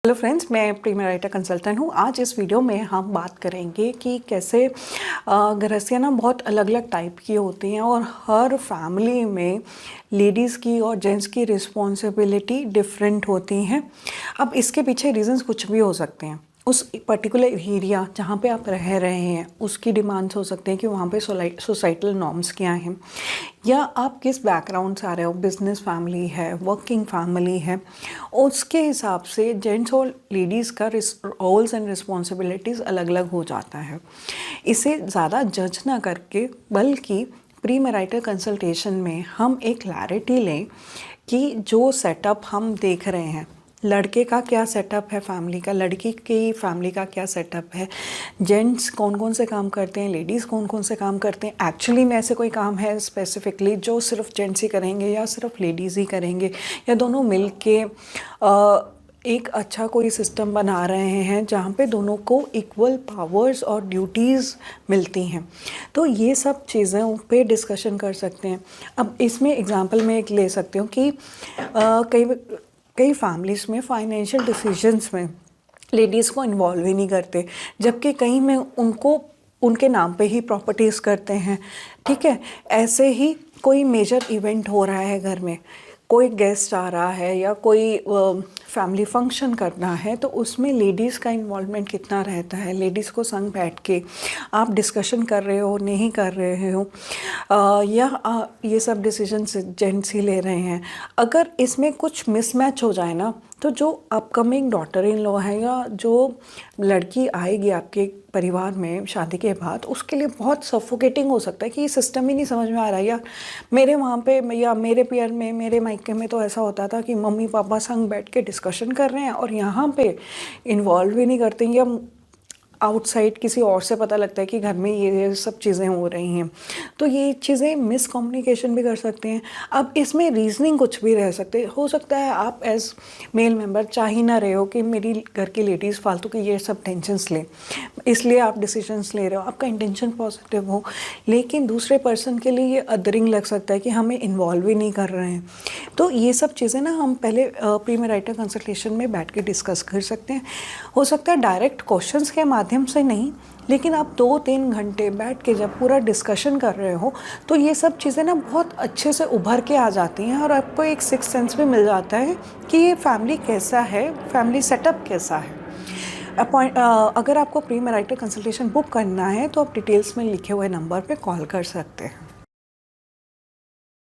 Hello friends, मैं premiere writer consultant हूँ। आज इस वीडियो में हम बात करेंगे कि कैसे गृहस्थियाँ ना बहुत अलग अलग टाइप की होती हैं और हर फैमिली में लेडीज़ की और जेंट्स की रिस्पॉन्सिबिलिटी डिफरेंट होती हैं। अब इसके पीछे रीजंस कुछ भी हो सकते हैं। उस पर्टिकुलर एरिया जहाँ पे आप रह रहे हैं उसकी डिमांड्स हो सकते हैं कि वहाँ पे सोसाइटल नॉर्म्स क्या हैं, या आप किस बैकग्राउंड से आ रहे हो, बिजनेस फैमिली है, वर्किंग फैमिली है, उसके हिसाब से जेंट्स और लेडीज़ का रोल्स एंड रिस्पॉन्सिबिलिटीज़ अलग अलग हो जाता है। इसे ज़्यादा जज ना करके बल्कि प्री मैरिटल कंसल्टेशन में हम एक क्लैरिटी लें कि जो सेटअप हम देख रहे हैं, लड़के का क्या सेटअप है फैमिली का, लड़की की फैमिली का क्या सेटअप है, जेंट्स कौन कौन से काम करते हैं, लेडीज़ कौन कौन से काम करते हैं, एक्चुअली में ऐसे कोई काम है स्पेसिफिकली जो सिर्फ जेंट्स ही करेंगे या सिर्फ लेडीज़ ही करेंगे, या दोनों मिल के एक अच्छा कोई सिस्टम बना रहे हैं जहाँ पे दोनों को इक्वल पावर्स और ड्यूटीज़ मिलती हैं। तो ये सब चीज़ों पे डिस्कशन कर सकते हैं। अब इसमें एग्जांपल मैं एक ले सकती हूँ कि कई फैमिलीज़ में फाइनेंशियल डिसीजंस में लेडीज़ को इन्वॉल्व ही नहीं करते, जबकि कहीं में उनको उनके नाम पे ही प्रॉपर्टीज़ करते हैं। ठीक है, ऐसे ही कोई मेजर इवेंट हो रहा है घर में, कोई गेस्ट आ रहा है या कोई फैमिली फंक्शन करना है, तो उसमें लेडीज़ का इन्वॉल्वमेंट कितना रहता है। लेडीज़ को संग बैठ के आप डिस्कशन कर रहे हो, नहीं कर रहे हो, या ये सब डिसीजंस जेंट्स ही ले रहे हैं। अगर इसमें कुछ मिसमैच हो जाए ना, तो जो अपकमिंग डॉटर इन लॉ है या जो लड़की आएगी आपके परिवार में शादी के बाद, उसके लिए बहुत सफोकेटिंग हो सकता है कि ये सिस्टम ही नहीं समझ में आ रहा है। या मेरे वहाँ पे या मेरे पेयर में, मेरे मायके में तो ऐसा होता था कि मम्मी पापा संग बैठ के डिस्कशन कर रहे हैं और यहाँ पे इन्वॉल्व ही नहीं करते, या आउटसाइड किसी और से पता लगता है कि घर में ये सब चीज़ें हो रही हैं। तो ये चीज़ें मिसकम्युनिकेशन भी कर सकते हैं। अब इसमें रीजनिंग कुछ भी रह सकते हो सकता है आप एज मेल मेंबर चाह ही ना रहे हो कि मेरी घर की लेडीज़ फालतू की ये सब टेंशन्स ले, इसलिए आप डिसीजंस ले रहे हो, आपका इंटेंशन पॉजिटिव हो, लेकिन दूसरे पर्सन के लिए ये अदरिंग लग सकता है कि हमें इन्वॉल्व ही नहीं कर रहे हैं। तो ये सब चीज़ें ना हम पहले प्री मैरिटल कंसल्टेशन में बैठ के डिस्कस कर सकते हैं। हो सकता है डायरेक्ट क्वेश्चंस के माध्यम से नहीं, लेकिन आप 2-3 घंटे बैठ के जब पूरा डिस्कशन कर रहे हो तो ये सब चीज़ें ना बहुत अच्छे से उभर के आ जाती हैं और आपको एक सिक्स सेंस भी मिल जाता है कि ये फैमिली कैसा है, फैमिली सेटअप कैसा है। अगर आपको प्री मैरिटल कंसल्टेशन बुक करना है तो आप डिटेल्स में लिखे हुए नंबर पे कॉल कर सकते हैं।